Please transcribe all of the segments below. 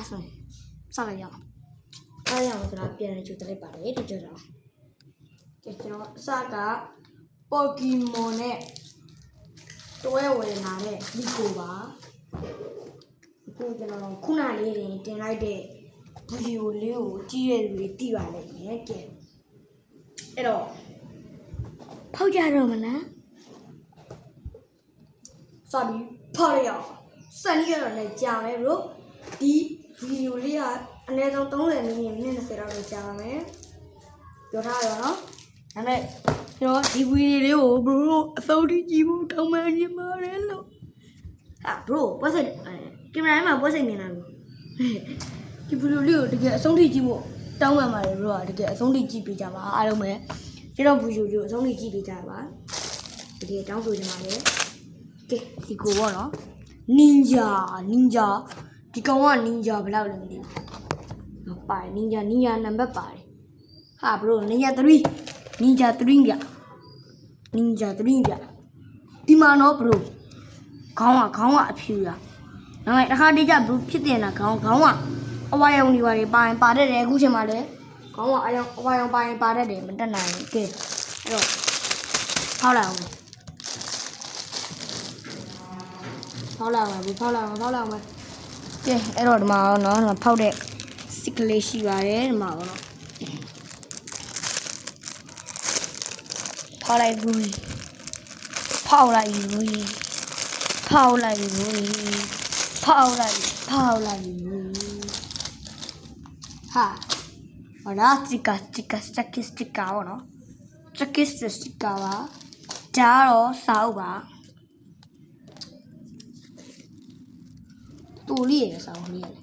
Awesome. Sorry, y'all. I am going to be able to play by it. Get your saga Pokemon. Toy in a Nicoba. Kuna lady, then I did. You live, dear with Diwali. At all. Powder Romana. Sorry, Polio. Sunny on a jam, bro. The Julia, and I don't know any minister of the jam. You're right, and I, if we live, bro, I thought you don't mind your Marello. Ah, bro, what's it? Give me my what's it mean? If you live to get some Jibo, down my road to get only GP Java, I don't know. You don't push you, it's only GP Java. Okay, down to the money. Okay, you go on. Ninja. You go on ninja without them. By ninja number by. Ha, bro, ninja 3. Ninja 3. Dimano, bro. Come on, Pura. Now, I had the job, bro, pit in a come on. Why only worry buying part of the Gucci? Come on, I don't why I'm buying part of them, but then I get. How long? How long? Okay, I don't know, powder. Sickly, she was in my own. Paula, ha. Ora stika, no? Stika, Jaro, Sauba. Two years out here.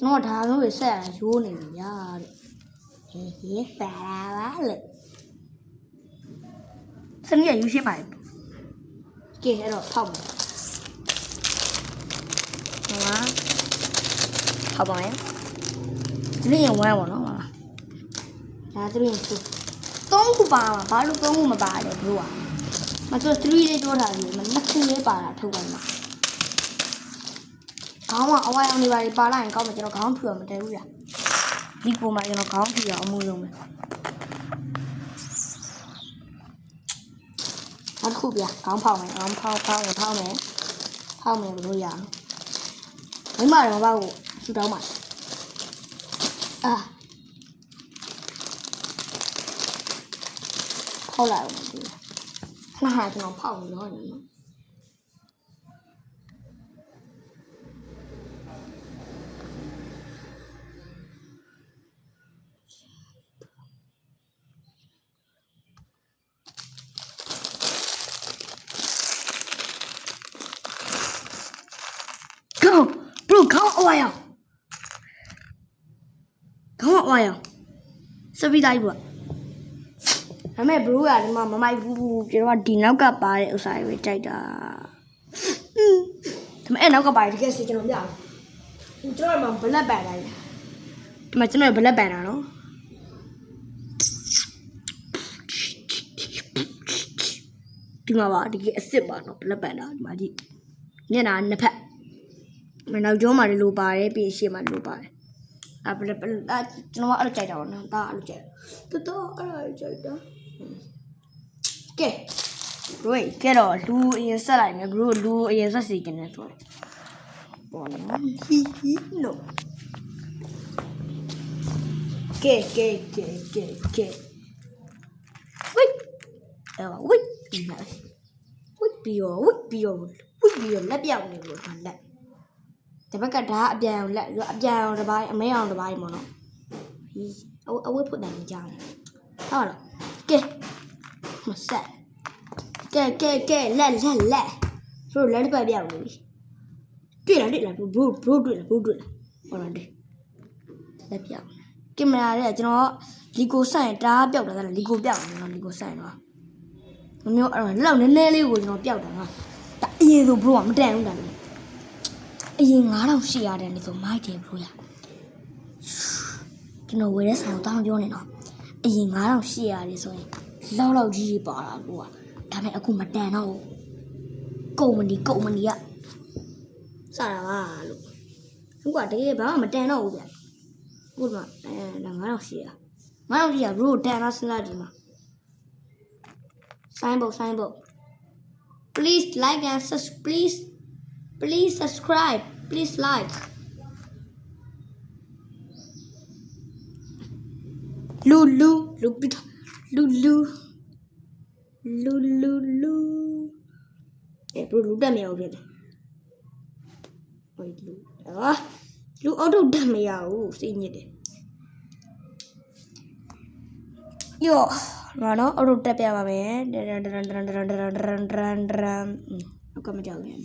Not how we say, you in the yard. He fell. Send me a usual pipe. Get it up, Tom. How about it? 3 and 1 no. That's 3 and 2. Don't buy a bottle of my body, blue. My 3 days old, nothing about to one. Come on, why only by Pala and come to your count to a material. People might not count to your moon. What could be a compound? How many blue young? We might about to do much. How loud? I have no power on you. Go, bro, come on, oil. So we die, bro. I'm a brewer, Mamma, my boo, you know, dinner got by it, so I will take the. And I'll go by the guest station of young. Enjoy my bullet bad. My dinner bullet bad, no? Think about to get a sip on bullet bad, my dear. Then I'm the pet. When I join my little bar, be she my little bar. I put up that, you know what I'll check on the door. Okay, wait, get on. Do is a line, a brew, do is a second as well. No. Okay. Wait. Would be your, let out in the the back at that down, let you up down the buy a mail on the buy mono. I will put that in down. Hold on. Get. What's that? Get. Let. So let it by the hour. Get like bro. Or a day. Let me out. Give me a legal sign, da built a legal bell, no legal sign. No, alone, nearly would not build. That is the broom down. I don't see anything, my dear boy. You know where I'm down your know. I don't see anything. Low G bar. Damn it, I come down. Go money. Sarah, ဟုတ်ကတကယ်ဘာမှမတန်တော့ဘူးဗျဟုတ်မှာ9000ရှိရ9000ရှိရ bro တန်တော့စဉ်းစားကြည့်မှာဆိုင်ဘုတ် please like and please subscribe please like လူပြီးတော့လူbro လူတက်မရဘူးဖြစ်တယ်ဟိုလူအော်တိုတက်မရဘူးစိတ်ညစ်တယ်ယောငါတော့အော်တိုတက်ပြပါမယ်ဟုတ်ကမကြောက်ဘူး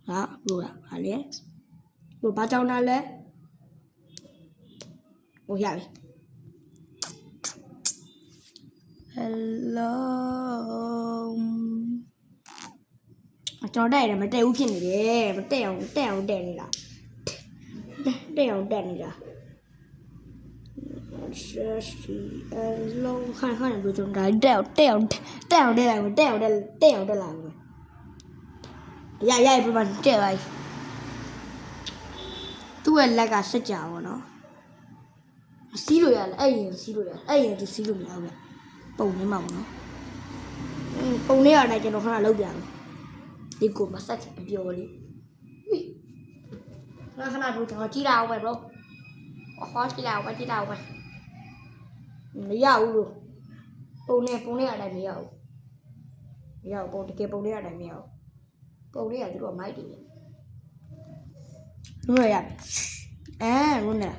ဟာဘိုးဟာလေဘိုးဘာကြောင်တာလဲဟိုရပြီ hello ကျွန်တော်တက်ရတယ်မတက်ဘူးဖြစ်နေတယ်မတက်အောင်တက်နေတာတက်အောင်တက်နေတာလုံးခါဘယ်လိုကျွန်တော်တက်အောင်တက်လာမယ်ရပြမတက်ပါသူ့ရဲ့လက်ကစက်ကြပါတော့စီးလို့ရလဲအဲ့ရင်စီးလို့ရအဲ့ရင်သူစီးလို့မရဘူးဗျပုံနေမှာပေါ့နော်ပုံနေရတိုင်းကျွန်တော်ခဏလောက်ပြန်ဒီကိုမဆက်အပြော်လေးခဏတို့ကျွန်တော်ကြည့်လာအောင်ပဲ bro ဟောကြည့်လာအောင်ပဲမရဘူးလို့ပုံနေရတိုင်းမရဘူးပုံတကယ်ပုံနေရတိုင်းမရဘူးပုံနေရသူတို့မိုက်တယ်လို့ရပြီလို့နေ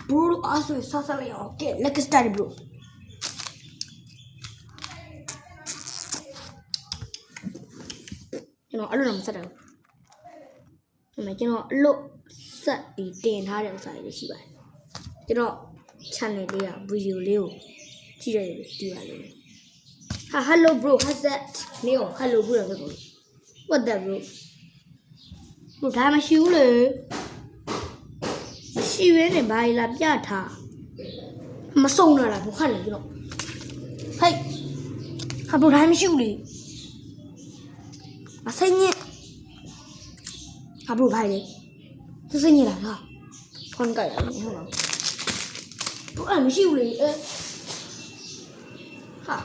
bro အားဆိုဆဆလေးအောင်ကဲ let's start bro ကျွန်တော်အဲ့လိုတော့မဆက်တော့ဘူးကျွန်တော်အဲ့လိုဆက်ပြီးတင်ထားတဲ့ဥစ္စာတွေရှိပါတယ်ကျွန်တော် channel လေးက video လေးကိုကြည့်ရတယ်ဒီပါလေဟာ hello bro how's that နေအောင် hello bro ဆိုတော့ what that bro ဒါမရှိဘူးလေရှိရင်းနဲ့ဘာလာပြထားမစုံတော့လားဘုခတ်နေကြတော့ဟဲ့ဟာဘုရားမရှိဘူးလေအဆိုင်ညဟာဘုရားလေသူစိတ်ညစ်လာဟာခွန်ကြရတယ်ဟုတ်လားဘုရားမရှိဘူးလေဟာ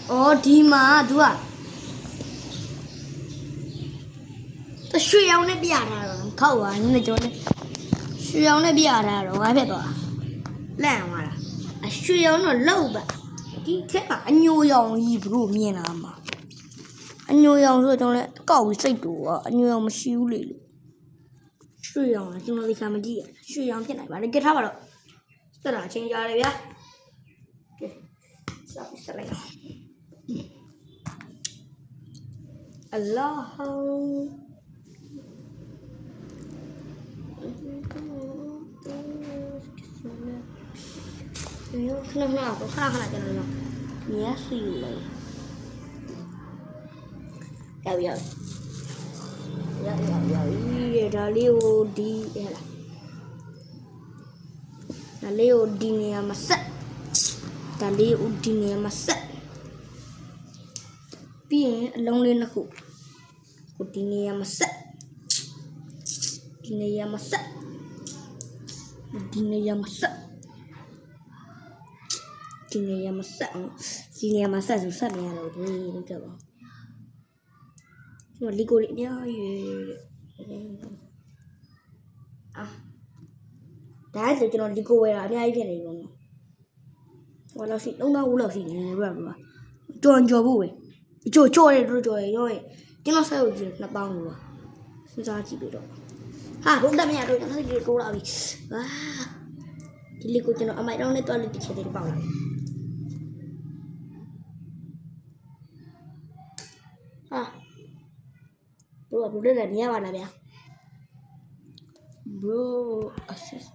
အော်ဒီမှာသူကတရွှေရောင်နဲ့ပြထားတော့ခောက်သွားနည်းနည်းကြောနဲ့ရွှေရောင်နဲ့ပြထားတော့ဘာဖြစ်သွားလန့်သွားတာအရွှေရောင်တော့လောက်ပါဒီထက်ကအညိုရောင်ကြီးဘလို့မြင်လာမှာအညိုရောင်ဆိုတော့လည်းကောက်ပြီးစိတ်တူအညိုရောင်မရှိဘူးလေရွှေရောင်ကျွန်တော်ဒီခါမကြည့်ရရွှေရောင်ဖြစ်နိုင်ပါလေကြက်ထားပါတော့စက်တာချင်းကြရတယ်ဗျာကဲဆက်လိုက်အောင်အလ္လာဟ်ခဏကျွန်တော်မြတ်စီလေရောက်ဒါလေးကိုဒီဟဲ့လားဒါလေးကိုဒီနေရာမှာဆက်ပြီးရင်အလုံးလေးနှစ်ခုကိုဒီနေရာမှာဆက်ဒီနေရာမှာဆက်အောင်ဒီနေရာမှာဆက်ဆိုဆက်နေရတော့ဒီလိုကြပါကျွန်တော်လီကိုလေးအများကြီးဒါဆိုကျွန်တော်လီကိုဝယ်တာအများကြီးဖြစ်နေပြီပေါ့နော်ဟောလို့ရှိ3000ဦးလောက်ရှိနေတယ်ဗျာကြော်ဖို့ပဲကြော်တယ်တို့ကြော်ရရောကျွန်တော်ဆက်လို့ကြည့်2000လို့ပါစဉ်းစားကြည့်ပြီးတော့ဟာဘုံတက်မရတော့ကျွန်တော်စိတ်ကြီးတိုးလာပြီဟာဒီလီကိုကျွန်တော်အမိုက်တောင်းနဲ့တွားလို့တစ်ချက်တည်းပေါက်လာဟာbro ဘယ်လိုလဲမြင်ရပါလားဗျာ bro assist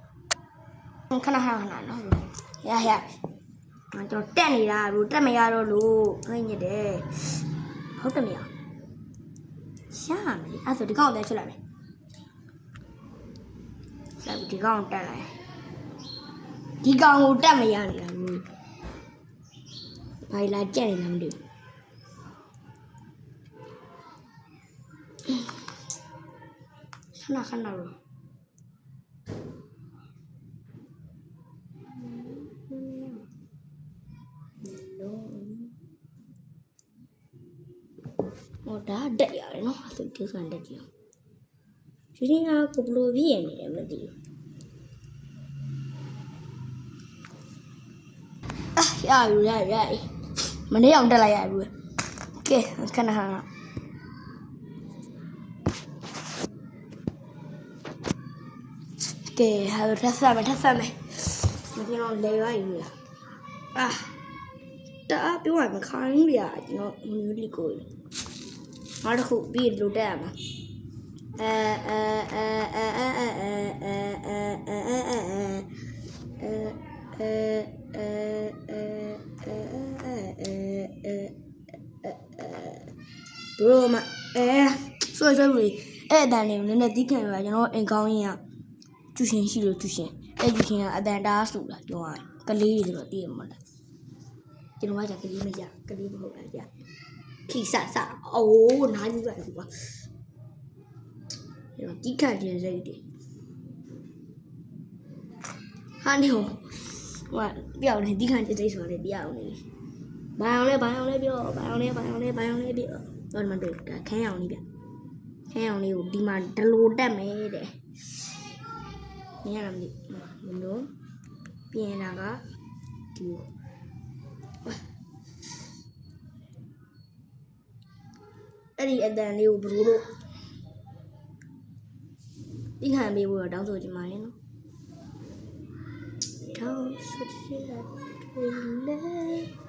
ခဏနော် ရကျွန်တော်တက်နေတာဘယ်တက်မရတော့လို့နှိမ့်ညစ်တယ်ဟုတ်တယ်မရရှာမယ်လေအဲ့ဆိုဒီကောင်တက်ချက်လိုက်မယ်ဆက်ဒီကောင်တက်လိုက်ဒီကောင်ကိုတက်မရနေတာ ဘူးဘာလာကြက်နေလားမသိဘူးခဏတော့ဟောဒါတက်ရတယ်နော်အဲ့ဒီစံတက်ကြည့်ဒီနေ့ကကိုဘလိုပြည့်နေတယ်မသိဘူးရမနေ့အောင်တက်လိုက်ရဘူးကဲခဏကဲဟာထပ်ဆက်မယ်မပြောင်းလဲရည်တာပြောရမခိုင်းပြကျွန်တော်မျိုးလီကိုနောက်တစ်ခုပြီးလိုတက်ရမှာဘရိုမဆွဲပြီးအဲ့အတန်လေးကိုနည်းနည်းတီးခံရကျွန်တော်အိမ်ကောင်းရင်ကကျူရှင်ရှိလို့ကျူရှင်အဲ့ကျူရှင်ကအတန်တားဆူလာပြောရကလေးတွေဆိုတော့တည်ရမလားကျွန်တော်ကကလေးမကြကလေးမဟုတ်လားကြခိဆအိုးနားကြီးပါဘူးကွာကျွန်တော်တီးခံခြင်းစိတ်တွေဟာနေဟိုပြောင်းနေတီးခံခြင်းစိတ်ဆိုတယ်ပြောင်းနေဘာအောင်လဲပြောဘာအောင်လဲပြောတော့မှတွေ့ခန်းအောင်လေးဗျခန်းအောင်လေးကိုဒီမှာဒလိုတက်မယ်တဲ့မင်းရမလို့မလို့ပြင်လာကဒီအဲ့ဒီအတန်လေးကိုဘရိုတို့ဒီခံပေးဖို့တော့တောင်းဆိုချင်ပါတယ်နော်တောင်းဆိုချင်တယ်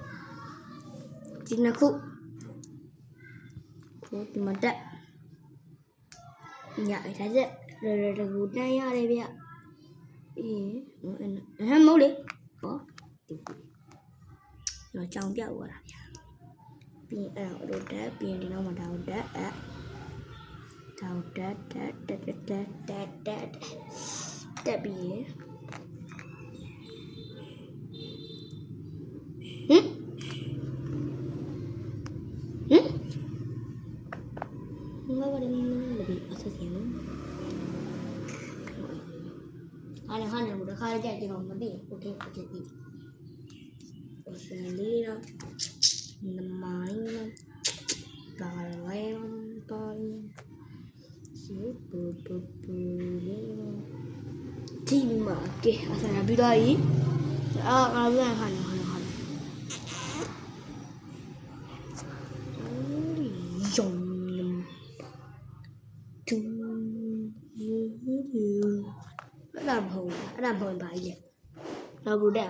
ဒီနှစ်ခုဒီမှာတက်ညအဲ့ဒါချက်ရကူတန်းရတယ်ဗျအေးမဟုတ်လေဟောဒီတော့ကြောင်ပြောက်သွားတာဗျပြီးအဲ့တော့တက်ပြီးဒီနောက်မှာဒါကိုတက်တက်ပြီးငါဘာလဲမပြီးအဆက်စင်းအားလည်းဟာနေလို့တခါကြိုက်ကြတော့မသိโอเคဒီဆယ်လေးတော့နမိုင်းတာဝဲတိုင်းစီပူလေးဒီမှာကဲအဆန်ပြီးတော့ဤငါပြန်ခါနေယုံတူအဲ့ဒါမဟုတ်ပါကြီးတော့ဘူးတဲ့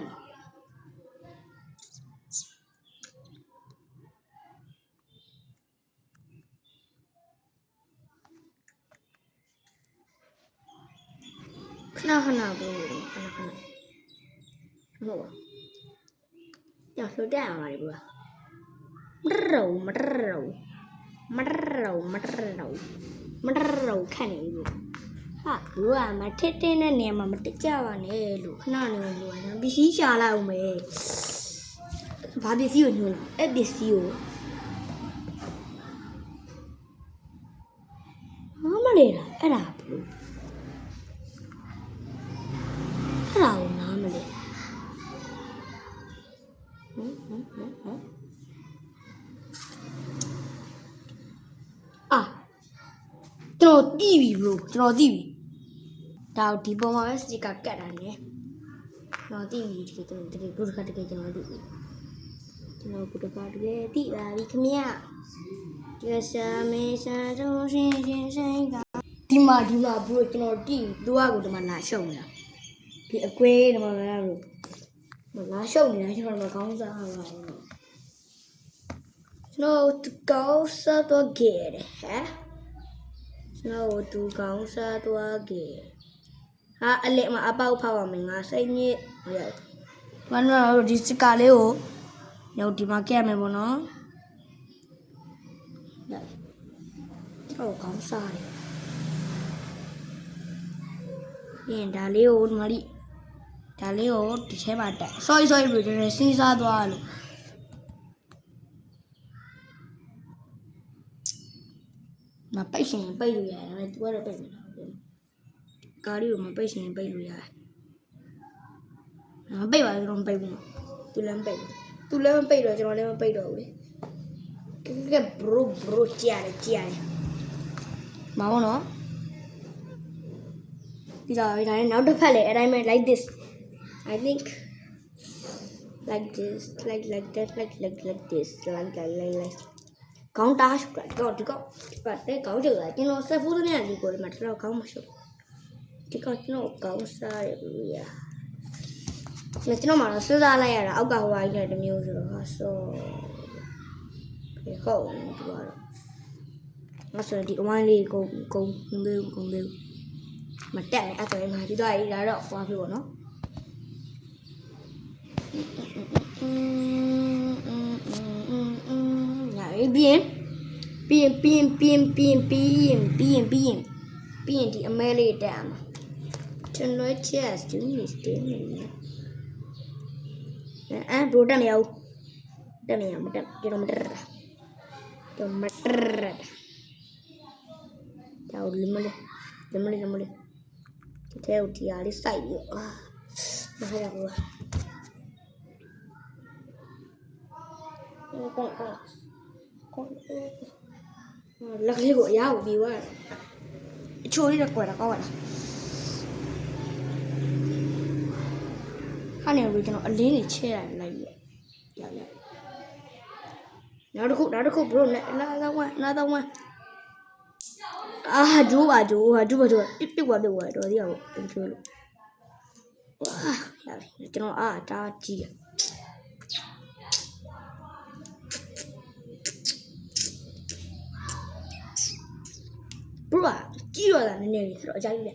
ခဏဘူးဟုတ်ပါကြောက်လို့တက်အောင်ပါလေဘူးမရခန့်နေဘူးဟာဘူးကမထစ်တဲ့နေရာမှာမတက်ကြပါနဲ့လို့ခဏနေလို့ကျွန်တော်ပစ္စည်းရှာလိုက်အောင်မယ်ဘာပစ္စည်းကိုညွှန်းလဲအဲ့ပစ္စည်းကိုမလေးလားအဲ့ဒါဘလို့အဲ့ဒါကိုနားမလဲကျွန်တော်တီးပြီဘလို့ကျွန်တော်တီးပြီဒါဒီပေါ်မှာပဲစတစ်ကာကတ်တာနဲ့ကျွန်တော်တီးပြီတကယ်ဘုရားတကယ်ကျွန်တော်တီးပြီကျွန်တော်ဘုရားတကယ်တီးပါပြီခင်ဗျာကျဆာမေဆာတို့ရှင်ဆိုင်ကဒီမှာဘလို့ကျွန်တော်တီးသူကကိုဒီမှာလာရှုံနေတာဒီအကွဲဒီမှာလာရှုံနေတာကျွန်တော်ကောင်းစားပါဘူးကျွန်တော်ကောင်းစားတော့ကြတယ်ဟဲ့ကျွန်တော်သူကောင်းစားသွားခဲ့ဟာအလက်မှာအပေါက်ဖောက်ပါမယ်ငါစိတ်ညစ်ရတယ်ဘာလို့ဒီစတစ်ကာလေးကိုညဒီမှာကဲရမယ်ပေါ့နော်ကျွန်တော်ကောင်းစားတယ်ပြင်ဒါလေးကိုဒီမှာလိ ဒါလေးကိုဒီထဲမှာတက် sorry ဘယ်လိုလဲစဉ်းစားသွားလို့မပိတ်ရှင်ပိတ်လို့ရတယ်ဒါပေမဲ့ तू ကတော့ပိတ်နေတာကားလေးကိုမပိတ်ရှင်ပိတ်လို့ရတယ်မပိတ်ပါဘူးကျွန်တော်မပိတ်ဘူး तू လည်းမပိတ်ဘူး तू လည်းမပိတ်တော့ကျွန်တော်လည်းမပိတ်တော့ဘူးလေကဲ bro ကြားတယ်မအောင်နော်ဒီတော့ဒါနဲ့နောက်တစ်ဖက်လေအဲ့တိုင်းပဲ like this I think like this like that like this like ကောင်းတားရှုတာဒီကောပတ်တဲ့ကောင်းကြတာကျွန်တော်ဆက်ဖို့တဲ့နေကိုလည်းမတော်ကောင်းမရှုဒီကောကျွန်တော်ကောင်းစားရလို့ရကျွန်တော်မှတော့စဉ်းစားလိုက်ရတာအောက်ကဟိုဟာကြီးတဲ့မျိုးဆိုတော့ဟာဆိုဟုတ်ဒီကတော့ငါဆိုဒီအဝိုင်းလေးကုန်သေးမတက်နဲ့အဲ့ဒါလည်းမှာဒီတော့ဒါတော့ဟွာဖြစ်ပေါ့နော်ညာbienဒီအမဲလေးတက်အောင်ကျွန်တော်ချက်စူးနေတယ်နေအဲ့ဘိုးတက်မရဘူးတက်မရမတက်ကျွန်တော်မတက်ဒါလမလေးဒီထဲကိုဒီအားလေးစိုက်ပြီးမဟုတ်ရဘူးလက်လေးကိုအရအောင်ပြီးသွားတယ်အချိုးလေးတော့ကွယ်တော့ကောက်ရတာဟာနေလို့ကျွန်တော်အလင်းနေချဲရတယ်လိုက်ပြီးရနောက်တစ်ခု bro နားဝမ်းအာဂျိုးပါပြစ်သွားတော့ဒီအောင်ပြောလို့ဝါရတယ်ကျွန်တော်အားတားကြည့်ရဘရိုကြည့်ရတာနည်းနည်းလေးဆိုတော့အကြိုက်လေ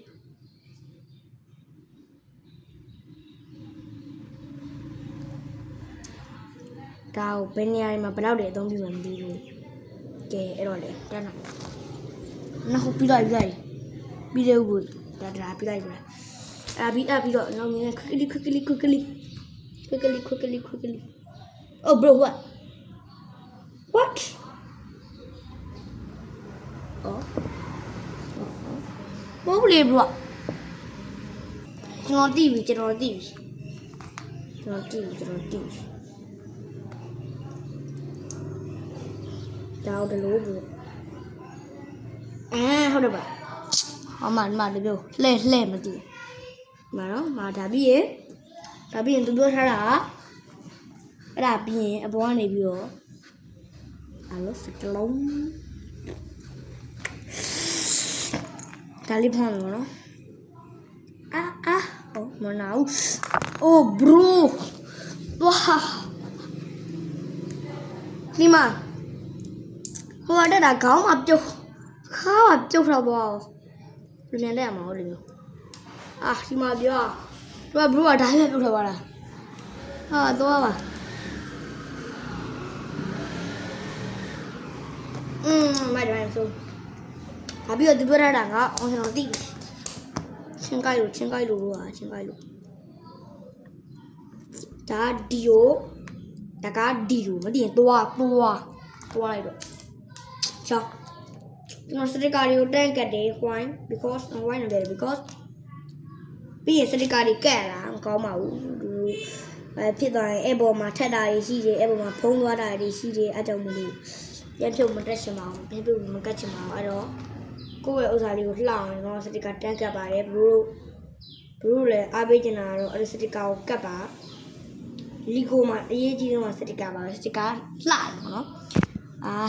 ဒါကိုဘယ်နေရာမှာဘယ်လောက်တည်းအသုံးပြုမှမသိဘူးကဲအဲ့တော့လေတန်းနိုင်နောက်ပြီးလိုက်ပြီးသေးဘူးဒါပြီးလိုက်ပါပြီးတော့နောက်မြင် quickly oh bro what oh ဘောလေ bro ကျွန်တော်တီးပြီဒါတော့ဒီလိုဘူးဟုတ်တယ်ပါဟောမှာဒီလိုလှဲ့မသိမှာနော်မှာဒါပြီးရင်သူပြောထားတာအဲ့ဒါပြီးရင်အပေါ်ကနေပြီးတော့အဲ့လိုစကလုံးဒါလေးဖောင်းလို့နော်ohမနာဘူး oh bro ဝါဒီမှာဟိုတက်တာခေါင်းမှာပြုတ်ခါမှာပြုတ်ထောက်သွားလူမြန်တက်ရမှာဟုတ်တယ်မျိုးဒီမှာပြောသူက bro ကဒါလည်းပြုတ်ထောက်သွားတာသွားပါမိုက်တယ်ဆိုပြီးတော့ဒီပြောတာကအောင်ကျွန်တော်သိချင်းကိုက်လို့ဒါဒီယိုဒါကဒီယိုမသိရင်သွားလိုက်တော့ချောင်းကျွန်တော်စတစ်ကာတွေကိုတန်းကတ်တယ် why because ပြီးရင်စတစ်ကာတွေကတ်လာမကောင်းပါဘူးဖြစ်သွားရင်အဲ့ပေါ်မှာထက်တာတွေရှိတယ်အဲ့ပေါ်မှာဖုံးသွားတာတွေရှိတယ်အဲ့ကြောင့်မလို့ပြန်ဖြုတ်မတက်ချင်ပါဘူးပြန်ဖြုတ်မကတ်ချင်ပါဘူးအဲ့တော့ကိုယ့်ရဲ့ဥစ္စာလေးကိုလှအောင်တော့စတစ်ကာတန်းကတ်ပါတယ်ဘလို့လည်းအားပေးချင်တာတော့အဲ့ဒီစတစ်ကာကိုကတ်ပါလီကိုမှာအရေးကြီးဆုံးစတစ်ကာပါစတစ်ကာလှတယ်ပေါ့နော်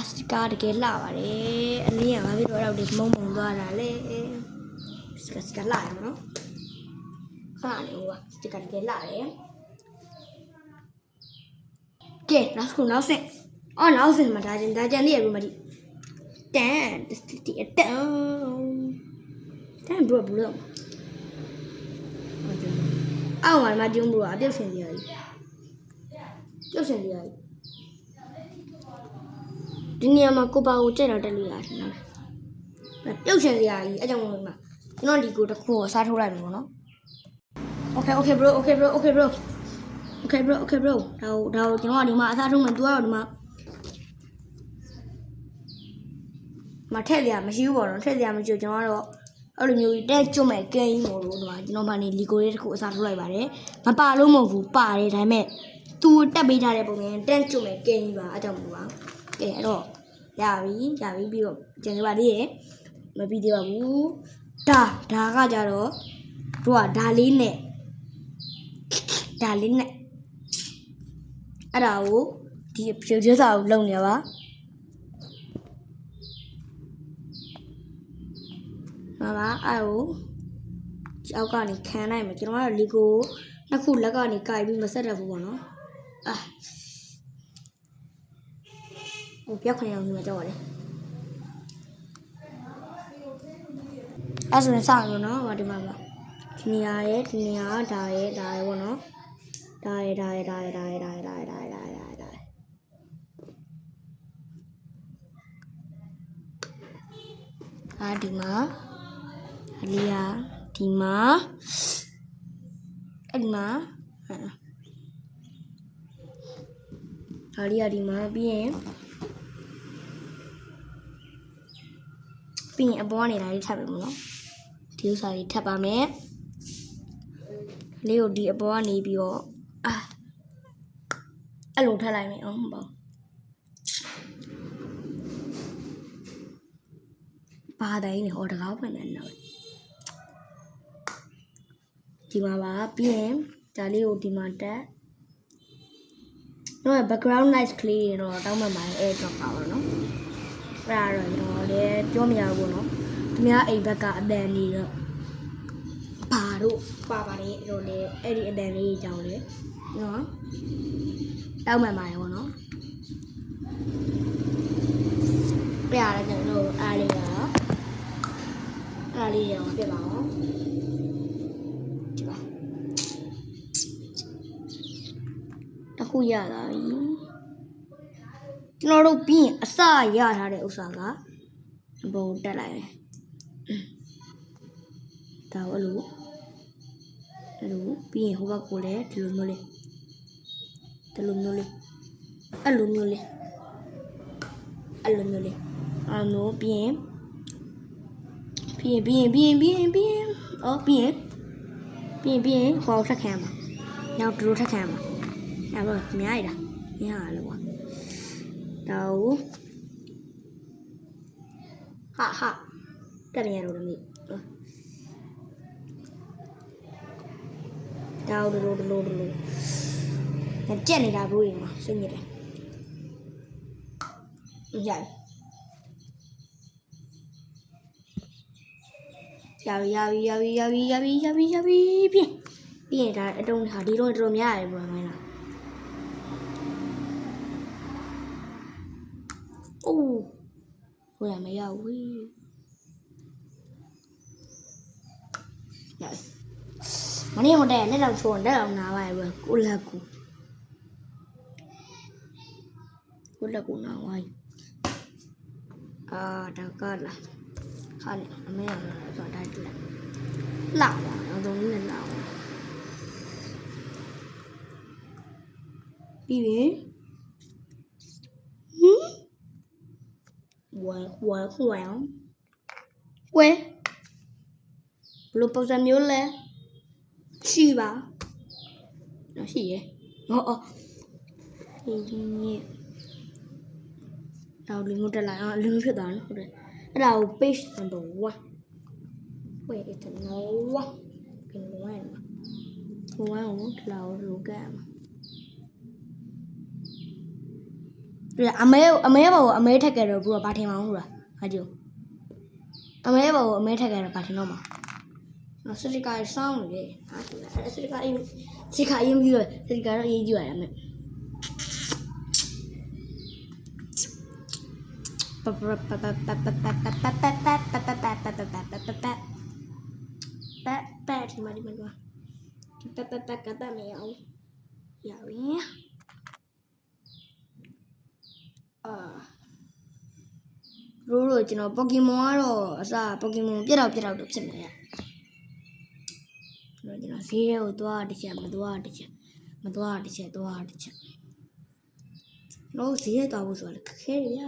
စတစ်ကာတကယ်လှပါတယ်အနည်းကဘာဖြစ်တော့ဒီမုံသွားတာလေစတစ်ကာလှတယ်နော်ခါနေဟိုစတစ်ကာတကယ်လှတယ်ကဲနောက်ဆင့်နောက်ဆင့်မှာဒါကြံလေးရဘူးမတိတန်ဘလို့အောက်မှာဒီုံဘလို့အပြုတ်ဆင်စရာကြီးဒီနေရာမှာကိုပါကိုကြက်တော့တက်လို့ရတယ်နော်ပြုတ်ဆင်စရာကြီးအဲကြောင့်မလို့မှာကျွန်တော်ဒီကိုတစ်ခုကိုစားထိုးလိုက်မယ်ပေါ့နော်โอเค Okay bro okay bro okay bro okay bro okay bro ဒါကျွန်တော်ကဒီမှာအစားထုံးမယ်သူကတော့ဒီမှာထည့်ရမရှိဘူးပေါ့နော်ထည့်ရမရှိဘူးကျွန်တော်ကတော့အဲ့လိုမျိုးတက်ကျွတ်မဲ့ကဲကြီးမို့လို့ဒီမှာကျွန်တော်မှနေလီကိုလေးတစ်ခုအစားထိုးလိုက်ပါတယ်မပါလို့မဟုတ်ဘူးပါတယ်ဒါပေမဲ့သူတက်ပေးထားတဲ့ပုံစံတက်ကျွတ်မဲ့ကဲကြီးပါအဲ့ကြောင့်မို့ပါကဲအဲ့တော့ရပြီပြီးတော့ကျန်နေပါသေးရဲ့မပြီးသေးပါဘူးဒါကကြတော့တို့ကဒါလေးနဲ့အဲ့ဒါကိုဒီဖြူကျစာကိုလုံနေပါအဲ့ကိုအောက်ကနေခံနိုင်မယ်ကျွန်တော်ကတော့လီကိုနှစ်ခုလက်ကနေကိုက်ပြီးမဆက်တတ်ဘူးပေါ့နော်ဟိုပြောက်ခွင့်အောင်ဒီမှာကြောက်ပါလေအဲ့ဆိုရင်စအောင်လို့နော်ဟိုဒီမှာပါဒီနေရာရဲ့ဒါရဲ့ပေါ့နော်ဒါရဲ့ဒီမှာအလီယာဒီမှာအဲ့ဒီမှာအလီယာဒီမှာပြီးရင်အပေါ်ကနေဒါလေးထပ်ပြီမို့နော်ဒီဥစ္စာလေးထပ်ပါမယ်လေးကိုဒီအပေါ်ကနေပြီးတော့အဲ့လိုထပ်လိုက်မယ်အောင်မပေါ့ပါတိုင်းနေဟောတကားဖွင့်နေတော့ဒီမှာပါပြီးရင်ဒါလေးကိုဒီမှာတက်တော့ background noise ကလေးတော့တောင်းမှမှာအဲ့တော့ပါတော့နော်အဲ့ဒါတော့ကျွန်တော်လည်းပြောမရဘူးနော်သူများအိမ်ဘက်ကအတန်နေတော့ပါတော့ပါပါတယ်အဲ့တော့လေအဲ့ဒီအတန်လေးကြောင်းလေနော်တောင်းမှမှာရပါတော့ပြရတယ်ကျွန်တော်အားလေးရောပြပါအောင်ဒီပါတခုရတာကျွန်တော်တို့ပြီးရင်အစရထားတဲ့ဥစ္စာကဘုံတက်လိုက်တယ်ဒါအဲ့လိုပြီးရင်ဟိုဘက်ကိုလည်းဒီလိုမျိုးလေးအဲ့လိုမျိုးပြီးရင်ဟောထက်ခံမှာနောက်ဒရိုထက်ခံမှာအဲ့တော့အများကြီးလားရလို့တော့ဟာတက်နေရတော့မိတော့ဒရိုကြက်နေတာဘူးရင်မှာစိတ်ညစ်တယ်ရပြီပြီးရင်ဒါအတုံးဟာဒီတော့တော်များရတယ်ပေါ့မင်းလားအိုးဟိုရမရဘူးရမနေ့ဟိုတဲ့လက်တော့ချိုးလက်အောင်နာပါရဲ့ကိုလက်ကိုနာဝိုင်းဒါကလာခါနေအမေရတော့တိုက်တယ်လောက်ပါတော့တုံးလေးနဲ့လောက်ပြီးပြီဝဲဘလို့ပုံစံမျိုးလဲရှိပါရှိရဲ့ဒီနေ့တော့လူမျိုးတက်လိုက်အောင်လူမျိုးဖြစ်သွားတယ်ဟုတ်တယ်အဲ့ဒါကို page number 1 wait it's no 1ပြန်လို့ရမှာဘဝကိုလာလို့လောကမှာပြအမဲဘောကိုအမဲထက်ခဲ့တော့ဘူးဘာထင်မအောင်လားဟာကြည့်အမဲဘောကိုအမဲထက်ခဲ့တော့ဘာထင်တော့မှာနော်စတိကာစောင်းနေတယ်ဟာဆိုလားအဲ့စတိကာအရင်ပြီးတော့စတိကာတော့အရေးကြီးရတယ်မယ်ဒီမှာဒီကတတ်မရအောင်ရပြီရိုးကျွန်တော်ပေါ့ကီမွန်ကတော့အစားပေါ့ကီမွန်ပြက်တော့ဖြစ်နေရကျွန်တော် ဈေးကိုသွားတစ်ချက်မသွားတစ်ချက်မသွားတစ်ချက်သွားတစ်ချက်တော့ဈေးရသွားဖို့ဆိုတော့ခက်ခဲရ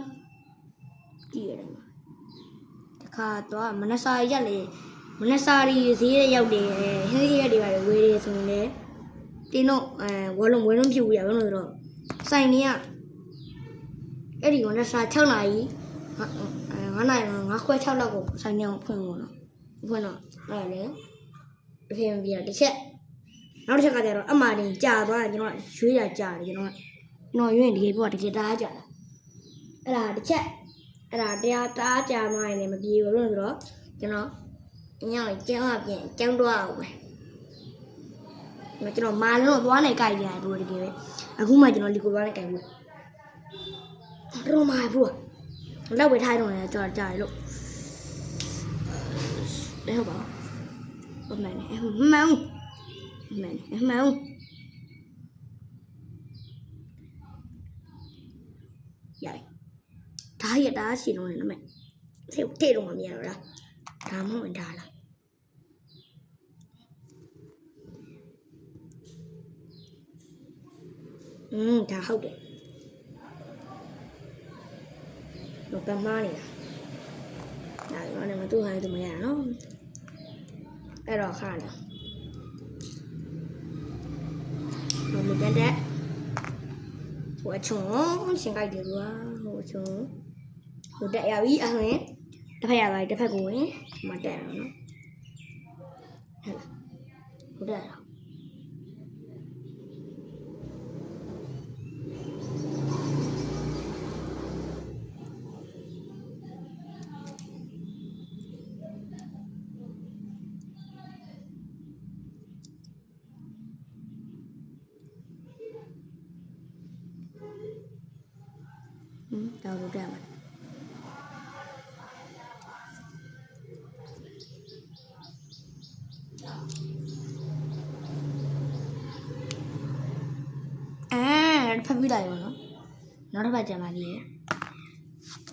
ကြည့်ရတယ်မှာတခါသွားမနက်စာရက်လေမနက်စာရီဈေးရောက်တယ်ဟင်းရက်တွေပါလေဝေးတယ်ဆိုရင်လေတင်းတော့ဝလုံးဝလုံးပြူရဘယ်လိုဆိုတော့စိုင်နေကအဲ့ဒီမနက်စာ6နာရီ9နာရီ9ခွဲ6လောက်ကိုစိုင်နေအောင်ဖွင့်ပေါ့နော်ဖွင့်တော့အဲ့လေအဖေမပြတော့တစ်ချက်နောက်တစ်ချက်ကကျတော့အမှားတင်ကြာသွားတယ်ကျွန်တော်ရွေးရကြာတယ်ကျွန်တော်ရွေးရင်ဒီဘောတကယ်တားကြာတာအဲ့ဒါတစ်ချက်အဲ့ဒါတရားတားကြာသွားရင်လည်းမပြေဘူးလို့ဆိုတော့ကျွန်တော်ညောင်းကျန်းအပြင်ကျန်းတော့အောင်ပဲကျွန်တော်မာလုံးသွားနေကြိုက်ရတယ်ဘို့တကယ်ပဲအခုမှကျွန်တော်လီကိုသွားနေကြိုက်ဘူးရောမာဘို့လောက်ပဲထားတော့လည်းကြာတယ်လို့လဲဟုတ်ပါဘယ်မှန်လဲမှန်ရိုက်ဒါရတာရှင်လို့လည်းမဲ့ဆေးထဲတော့မမြင်တော့လားဒါမှမဟုတ်ဒါလားဒါဟုတ်တယ်တော့ကမားနေတာဒါရောလည်းမတူဟိုင်းတူမရနော်အဲ့တော့ခါနေတော့မတက်တဲ့ဟိုချုံရှင်းကြိုက်တယ်ကွာဟိုချုံဟိုတက်ရပြီအဲ့ဆိုရင်တစ်ဖက်ရသွားပြီတစ်ဖက်ကိုဝင်မတက်အောင်နော်ဟဲ့လားဟိုတက်တော့လို့တက်မှာဖက်ပြီးလိုက်ရောနော်နောက်တစ်ဖက်ကြံပါသေးတယ်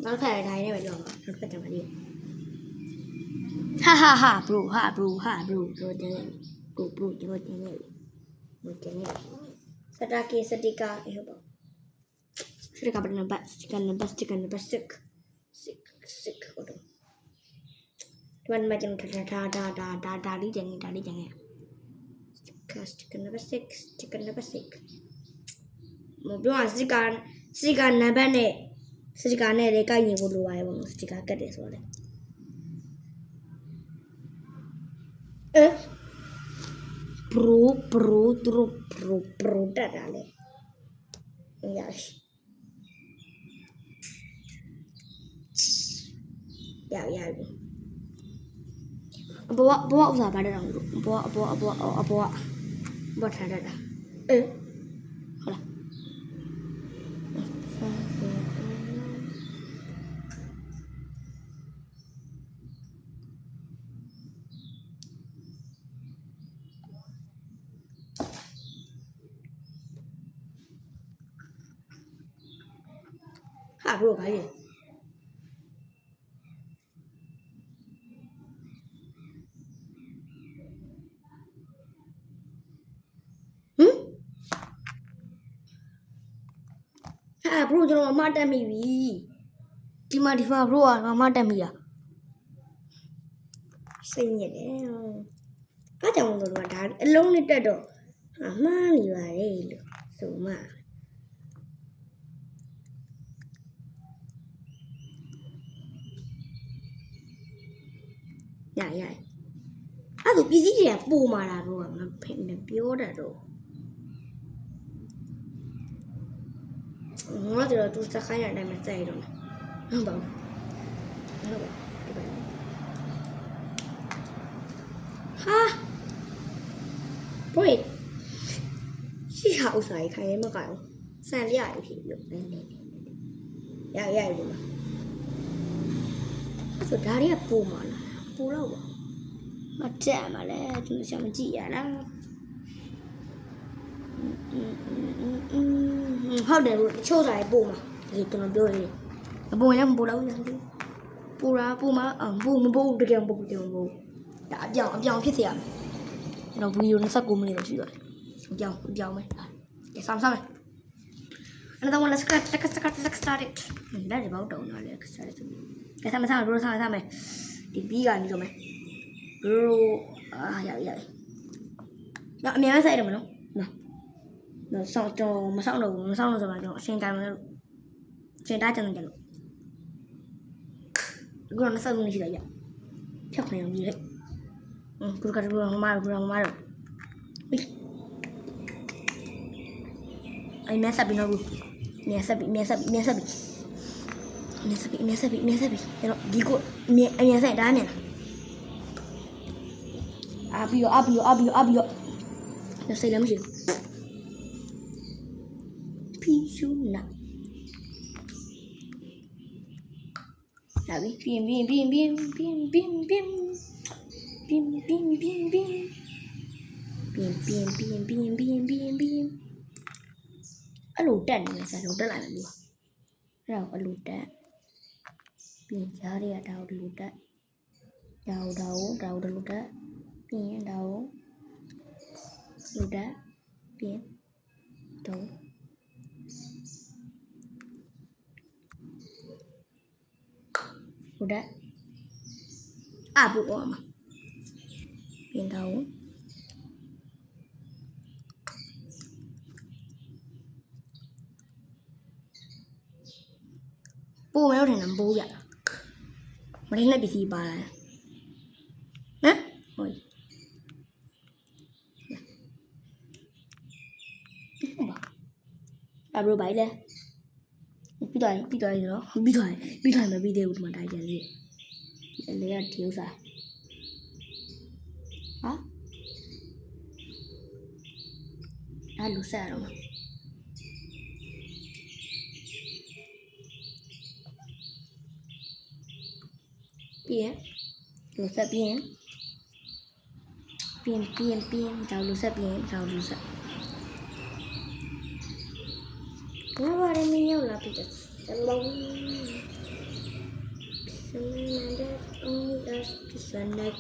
နောက်တစ်ဖက်တိုင်းနဲ့ပဲကြောက်ပါနောက်တစ်ဖက်ကြံပါသေးတယ်ဟာ bro တို့တင်နေ bro ကျွန်တော်တင်နေစတာကေစတိကာဟုတ်ပါစတိကာဘယ်နံပါတ်စတိကာနံပါတ်6ဟုတ်တော့ဒီမှာကျွန်တော်ဒါလေးကြံနေစတိကာနံပါတ်6မပြောစတိကာနံပါတ်နဲ့စတိကာနဲ့လည်းကိုက်ညီဖို့လိုပါရဲ့ပေါ့နော်စတိကာကတ်တယ်ဆိုတော့bro တက်တာလေရရှိရပြီအဘောဥစားပါတယ်တော့အဘောထားတတ်တာဟုတ်လားဟာဘရိုဘာလဲဘရိုကျွန်တော်အမတက်မိပြီဒီမှာဘရိုကအမတက်မိတာစိတ်ညစ်တယ်အားကြောင့်လို့ဒါအလုံးနဲ့တက်တော့အမှားနေပါလေလို့ဆိုမှရအဲ့ဒါပစ္စည်းတွေကပိုမာတာတော့မဖင်ပြောတတ်တော့ငါတို့သူစခိုင်းရတဲ့အတိုင်းမစိုက်တော့ဟုတ်ပါဘူးဟာဘယ်ရှိဟာဥစားခိုင်းရမကောင်းစံပြရဖြစ်ပြီးရဘူးလားအဲ့ဆိုဒါတွေကပိုမာလားပိုတော့ပါမတက်မှာလဲသူရှာမကြည့်ရလားဟုတ်တယ်လို့ချိုးစားပို့မှာဒီကျွန်တော်ပြောရင်မပို့ရင်မပို့တော့ဘူးပို့မှာမပို့တကယ်မပို့ဒါအပြောင်ဖြစ်စေရမယ် ကျွန်တော်ဗီဒီယို29မိနစ်ရှိသွားတယ်ပြောင်းမယ်ကဲစမ်းမယ် another one let's start it လက်ဒီဘောက်တုံတော့လေ start it ကဲစမ်းမယ်ဘရိုစမ်းမယ်ဒီဘီကနေတော့မယ်ဘရိုရတော့အများဆိုင်တယ်မနော်နော်ဆောင်းတော့မဆောင်းတော့ဆိုမှကျွန်တော်အရှင်တိုင်းမလို့အရှင်တိုင်းကျန်တယ်လို့အခုတော့29မိနစ်ရှိလိုက်ရဖြောက်နေအောင်ကြီးလေကူကတူမမတော့ဝိအိမ်မဆက်ပြီးတော့မြက်ဆက်ပြီးအဲ့တော့ဒီကိုအမြက်ဆက်တားမြန်အာပြီးတော့စိတ်လည်းမရှိဘူးဖီရှူနာလာပြီပြင်းအဲ့လိုတက်နေမယ်စားတော့တက်လာတယ်လို့အဲ့တော့အဲ့လိုတက်ပြင်ကြားရတာကိုလိုတက်ဒါကိုလိုတက်ပြင်ဒါကိုလိုတက်ပြင်တော့လိုတက်အပူအောင်မှာပြင်တော့ပို့မယ်လို့ထင်တယ်မပိုးပြမရင်းနဲ့ပစ္စည်းပါလာဟမ်ဟုတ်အဘရိုဘိုင်လေပြီးသွားပြီနော်ပြီးသွားမပြီးသေးဘူးဒီမှာတိုင်းကျန်လေးဒီအလေးကဒီဥစ္စာဟာအဲ့လိုဆက်ရတော့မှာပြင်လူဆက်ပြင်ကြောက်လူဆက်ပြင်ကြောက်လူဆက်ဘာဘာရမင်းရောက်လာပြီတလုံး only us to sunlight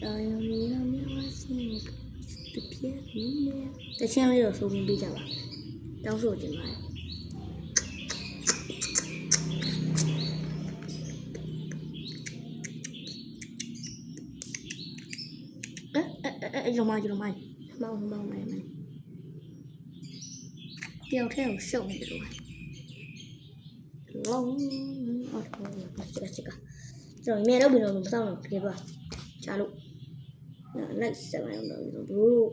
တော်ရုံလေးတော့မျက်ဝါးစင်းတပြည့်နေတချင်လေးတော့ဆိုပြီးပေးကြပါတောင်းဆိုချင်ပါတယ်ရောမိုင်းမောင်တယောက်ထဲကိုရှုပ်နေတယ်လို့လုံးအော်စကကျွန်တော်မြေတော့ပြီးတော့မစောင့်တော့ပြေးပါချာလို့လိုက်ဆက်လိုက်တော့ဘလို့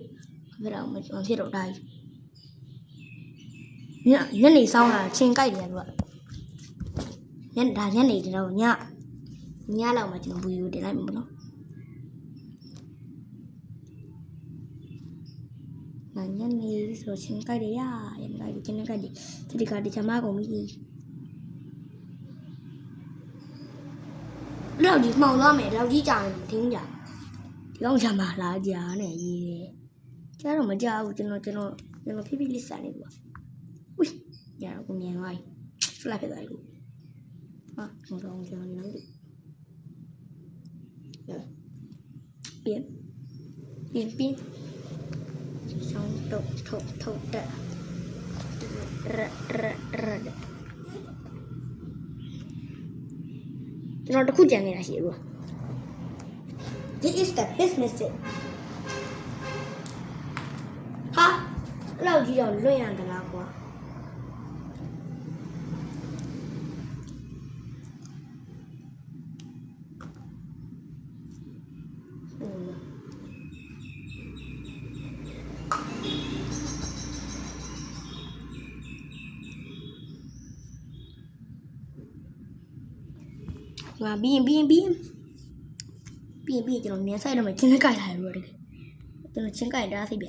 ဘယ်တော့မှဖြစ်တော့တိုင်းညနေစောင်းလာချင်းကြိုက်တယ်သူကညနေတော့ညလောက်မှကျွန်တော်ဗီဒီယိုတင်လိုက်မှာနော်ညနေဆိုချင်းကြိုက်တယ်ရချင်းကြိုက်တယ်ဒီကဒီချမကုန်ပြီလောက်ဒီမှောင်သွားမယ်လောက်ကြီးကြာနေထင်းကြဒီကောင်ချမှာလာကြာနေရေးကျတော့မကြောက်ဘူးကျွန်တော်ဖြည်းဖြည်းလေးစနေတယ်ဝိရတော့ကိုမြင်သွားပြီဖလက်ဖြစ်သွားပြီဟာကျွန်တော်နေလို့ပြင်ဆောင်းထုတ်တက်ရကျွန်တော်တခုကြံနေတာရှိဘူး This is the business tip ဟာအဲ့လောက်ကြီးတော့လွင့်ရသလားကွာငါပြီးကျွန်တော်မြန်ဆိုင်တော့မှချင်းကြိုက်လာတယ်လို့တကယ်ကျွန်တော်ချင်းကြိုက်တာစိတ်ပြ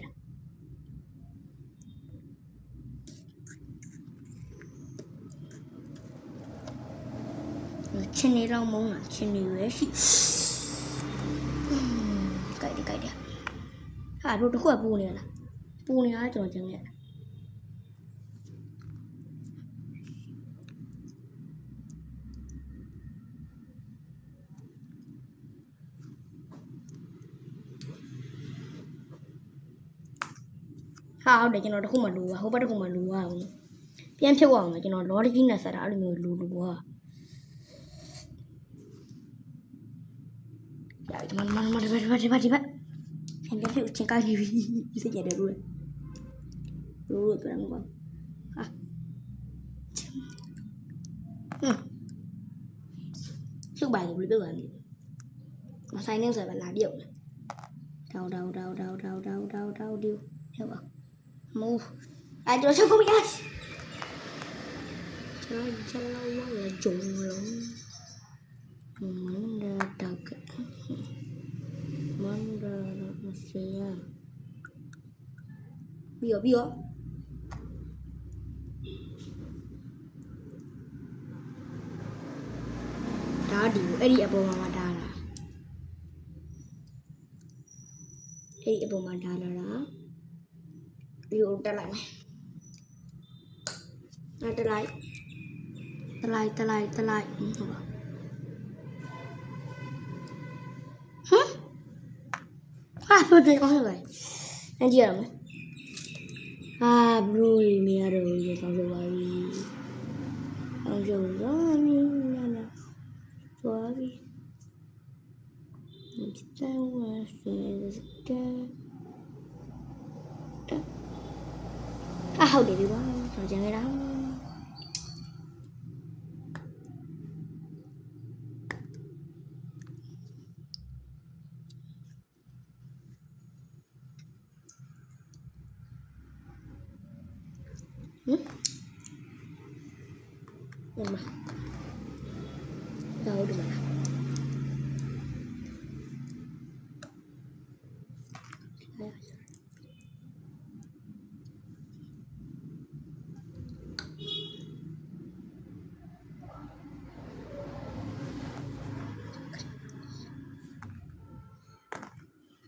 ချင်းနေတော့မုန်းတာချင်းနေရရှိကြိုက်တယ်ဟာတို့တခုကပူနေလားပူနေတာကျွန်တော်ချင်းခဲ့ ဟာဟုတ်တယ်ကျွန်တော်တခုမှလိုပါဟိုဘက်တခုမှလိုပါဘူးပြန်ဖြုတ်အောင်မယ်ကျွန်တော်လော်ကြီးနဲ့ဆက်တာအဲ့လိုမျိုးလိုပါ呀，他妈的，这边，偏偏就真干净，你这简直不，不然我，啊，trước bài thì biết rồi, mà sai nên rồi phải làm điệu này, đau điệu, hiểu không? Mu, ai cho sao không biết? Chơi lâu quá là trùng lắm, món ra đầu cả, món ra nó xe, bio. Đó điều ấy đi ở bộ mà đà là ấy đi ở bộ mà đà là đó điều ta lại này ta lại hả tôi thấy có rồi anh chị làm rồi mẹ rồi xong rồi Suave. Está uma cerca. Hậu để đi quá, rồi chẳng cái đó. Nhưng mà đâu được mà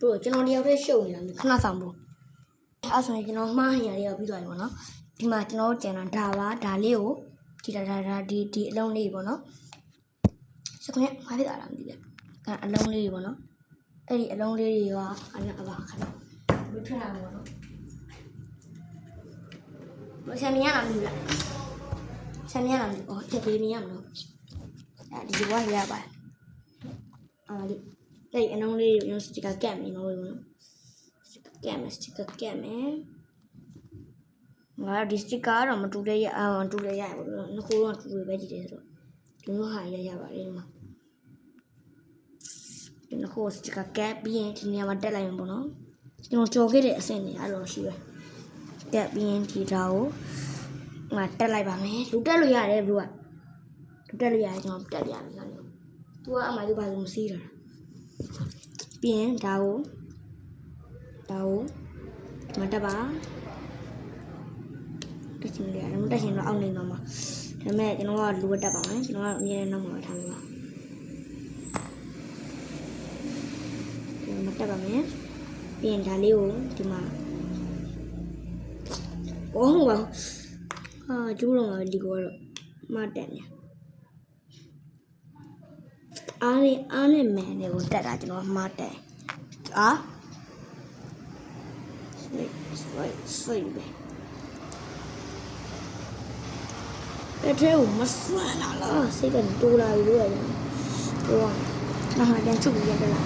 rồi cho nó đeo cái show này là mình không làm xong rồi áo xong cho nó mang nhà đeo bây giờ mà nó thì mà cho nó chèn là đá liều thì là đi lông đi của nó sao không nhé, biết làm gì vậy? Cả ăn lông đi của nó, đây ăn lông đi và ăn nhặt vào khăn, biết thế nào của nó. Rồi xem nhé làm gì vậy? Xem nhé làm gì? Ồ, chơi tí nhé làm được. Đi qua thì ra bài. Đi. Đây ăn lông đi, nó chỉ cả kèm này thôi nó. Chỉ cả kèm ấy. Mà đi sticker rồi mà trụ đây dài nó cố là trụ đây gì đấy rồi. Chúng nó hại ra vậy mà. Nó khô chỉ cả kẹp bien thì nhà mặt đây là một nó nhưng mà cho cái để xem này ăn rồi xíu kẹp bien thì rau mà đây là bà mẹ lúc đó lui ra đây rồi lúc đó lui ra cho đây ra rồi tôi ăn mà tôi bao dùng xí rồi bien rau mà ta bá cái chuyện này nó đây nó ông này nó mà thế mẹ cho nó luôn ta bảo ấy nó như nó mở thằng vào mặt ta mẹ tiền thà liêu thì mà có không bằng chú là đi qua rồi mà đẹp nhỉ anh này mẹ này cũng đẹp cho nó mà đẹp xoay về cái theo mà xoay nào sẽ cần tu lại rồi nó hay đang chụp vậy đây là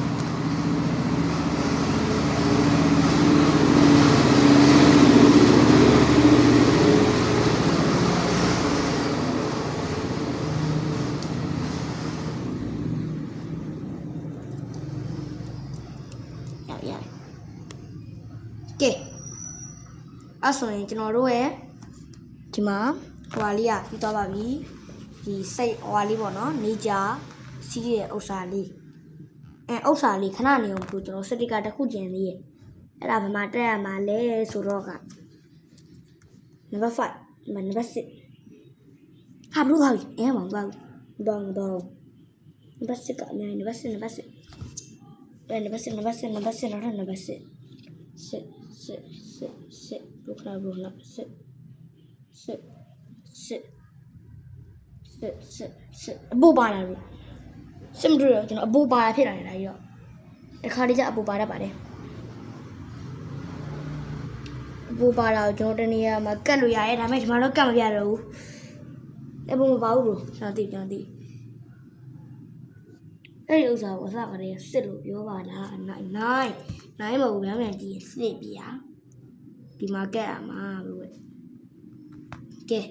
ဆိုရင်ကျွန်တော်တို့ရဲ့ဒီမှာဟွာလေးပြီးသွားပါပြီဒီစိတ်ဟွာလေးပေါ့နော်နေကြစီးရဲ့ဥစ္စာလေးဥစ္စာလေးခဏနေအောင်ပြီးကျွန်တော်စတစ်ကာတစ်ခုကျင်လေးရဲ့အဲ့ဒါဘာမှတက်ရမှာလဲဆိုတော့က number 5 number 6ဟာဘလို့ပါပြီမပေါ့တော့ number 6ကအများကြီး number 6 number 6ဘုခလာဘုလာစစ်အဘူပါလာလို့စင်မတို့ကျွန်တော်အဘူပါဖြစ်လာနေတာကြီးတော့တခါလေးကျအဘူပါတတ်ပါတယ် ဘူပါတော့ကျွန်တော်တနေရာမှာကတ်လို့ရတယ်ဒါပေမဲ့ဒီမှာတော့ကတ်မပြတော့ဘူးအဲ့ဘုံမပါဘူးလို့ကျွန်တော်သိအဲ့ဒီဥစ္စာကိုအစကတည်းကစစ်လို့ပြောပါလားနိုင်မဟုတ်ဘူးဗျာကြည့်စစ်ပြဒီမှာကတ်ရမှာလို့ကဲ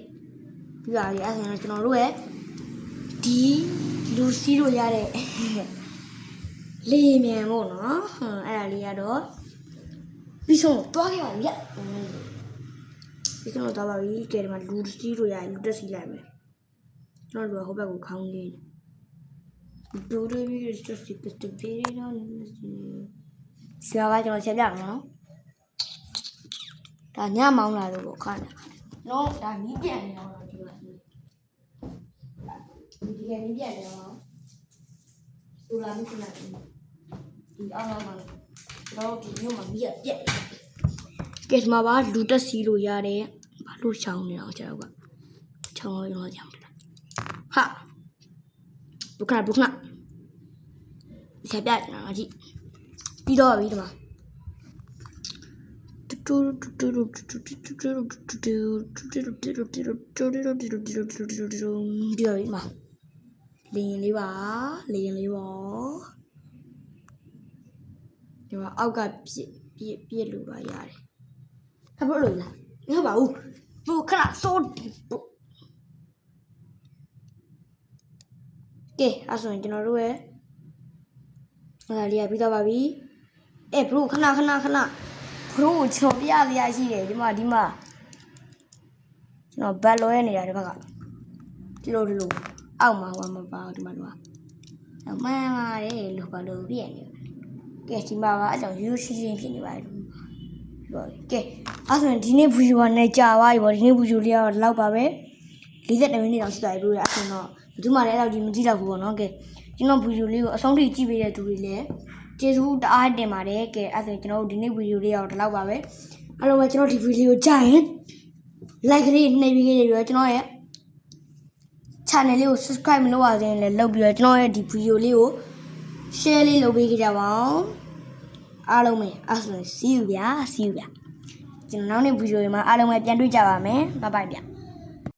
ပြီးပါပြီအဲ့ဒါကျွန်တော်တို့ရဲ့ဒီလူစီးလို့ရတဲ့လေမြန်ပေါ့နော်အဲ့ဒါလေးကတော့ပြီးဆုံးသွားခဲ့ပါပြီပြီးဆုံးတော့သွားပါပြီကဲဒီမှာလူစီးလို့ရတယ်လူတက်စီးလိုက်မယ်ကျွန်တော်တို့ဟိုဘက်ကိုခေါင်းလေးဒိုရီဗီစတက်စီပစ်တဲ့ဗီဒီယိုဆရာကကျွန်တော်ချက်ပြမှာနော်ဒါညမောင်းလာလို့ပေါ့ခါနော်ဒါမီးပြန်နေတော့ဒီမှာဒီကနေ့ပြန်နေတော့သူလာမဖြစ်နိုင်ဘူးဒီအောင်လာမှာတော့ဒီမျိုးမှာမီးရပြက်ကဲဒီမှာပါလူတက်စီးလို့ရတယ်ဘာလို့ရှောင်းနေအောင်ကျွန်တော်ကချောင်းရောကြောင်ဟာဘုခနာဆက်ပြကျွန်တော်ကြည့်ပြီးတော့ပြီဒီမှာဒီမှာလင်းလေးပါဒီမှာအောက်ကပြစ်လို့ပါရတယ်ဟာဘလို့လားမဟုတ်ပါဘူးဘုခဏစိုးကဲအဲ့ဆိုရင်ကျွန်တော်တို့ရဲ့အဲ့ဒါလေးကပြီးတော့ပါပြီဘရိုခဏဘရိုကိုကျွန်တော်ပြရရှိတယ်ဒီမှာကျွန်တော်ဘတ်လောရဲနေတာဒီဘက်ကဒီလိုအောက်မှာဟိုမှာပါဒီမှာတော့မှန်ပါတယ်လို့ဘာလို့ပြည့်နေကဲဒီမှာပါအဲ့တော့ရိုးရှင်းဖြစ်နေပါတယ်ကဲအဲ့ဆိုရင်ဒီနေ့ဗီဒီယိုကနေကြာသွားပြီပေါ့ဒီနေ့ဗီဒီယိုလေးကတော့လောက်ပါပဲ40မိနစ်လောက်ရှိသွားပြီလို့အဲ့ဆိုတော့ဘယ်သူမှလည်းအဲ့လောက်ကြီးမကြည့်တော့ဘူးပေါ့နော်ကဲကျွန်တော်ဗီဒီယိုလေးကိုအဆုံးထိကြည့်ပေးတဲ့သူတွေလည်းကျေးဇူးတအားတင်ပါတယ်ကဲအဲ့ဆိုရင်ကျွန်တော်တို့ဒီနေ့ဗီဒီယိုလေးကတော့ဒီလောက်ပါပဲအားလုံးပဲကျွန်တော်ဒီဗီဒီယိုကြာရင် like လေးနှိပ်ပြီးခဲ့ပြီးတော့ကျွန်တော်ရဲ့ channel လေးကို subscribe မလုပ်ရသေးရင်လည်းလုပ်ပြီးတော့ကျွန်တော်ရဲ့ဒီဗီဒီယိုလေးကို share လေးလုပ်ပေးကြပါအောင်အားလုံးပဲအဲ့ဆိုရင် see you ဗျာကျွန်တော်နောက်နေ့ဗီဒီယိုမှာအားလုံးပဲပြန်တွေ့ကြပါမယ်bye byeဗျ